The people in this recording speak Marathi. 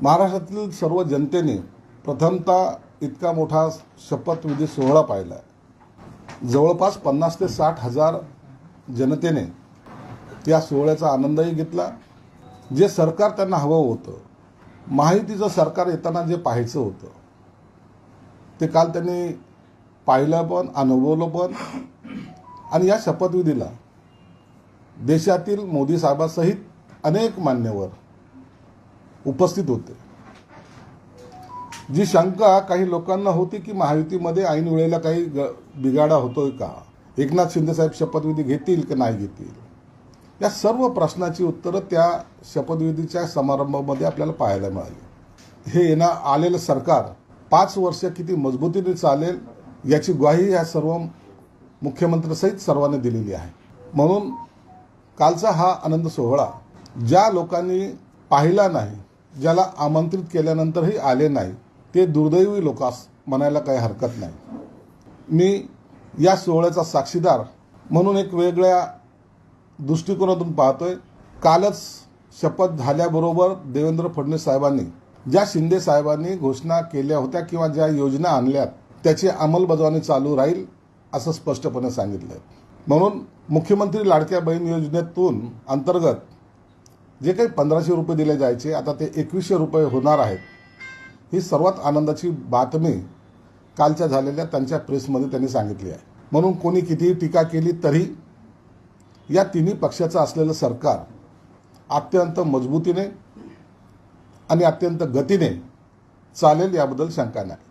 महाराष्ट्रातील सर्व जनतेने प्रथमतः इतका मोठा शपथविधी सोहळा पाहिला आहे। जवळपास 50 ते 60 हजार जनतेने या सोहळ्याचा आनंदही घेतला। जे सरकार त्यांना हवं होतं, महायुतीचं सरकार येताना जे पाहायचं होतं, ते काल त्यांनी पाहिलं पण, अनुभवलं पण। आणि या शपथविधीला देशातील मोदी साहेबांसहित अनेक मान्यवर उपस्थित होते। जी शंका काही लोकांना होती की महायुतीमध्ये ऐन वेळेला काही बिघाडा होतोय का, एकनाथ शिंदे साहेब शपथविधी घेतील की नाही घेतील, या सर्व प्रश्नाची उत्तरं त्या शपथविधीच्या समारंभामध्ये आपल्याला पाहायला मिळाली। हे आलेलं सरकार 5 वर्ष किती मजबूतीने चालेल याची ग्वाही या सर्व मुख्यमंत्र्यांसहित सर्वांनी दिलेली आहे। म्हणून कालचा हा आनंद सोहळा ज्या लोकांनी पाहिला नाही, ज्याला आमंत्रित केल्यानंतरही आले नाही, ते दुर्दैवी लोकांस म्हणायला काही हरकत नाही। मी या सोहळ्याचा साक्षीदार म्हणून एक वेगळ्या दृष्टिकोनातून पाहतोय। कालच शपथ झाल्याबरोबर देवेंद्र फडणवीस साहेबांनी ज्या शिंदे साहेबांनी घोषणा केल्या होत्या किंवा ज्या योजना आणल्यात त्याची अंमलबजावणी चालू राहील असं स्पष्टपणे सांगितलं। म्हणून मुख्यमंत्री लाडक्या बहीण योजनेतून अंतर्गत जे काही 1500 रुपये दिले जायचे, आता ते 2100 रुपये होणार आहेत। ही सर्वात आनंदाची बातमी कालच्या झालेल्या त्यांच्या प्रेसमध्ये त्यांनी सांगितली आहे। म्हणून कोणी कितीही टीका केली तरी या तिन्ही पक्षाचं असलेलं सरकार अत्यंत मजबूतीने आणि अत्यंत गतीने चालेल याबद्दल शंका नाही।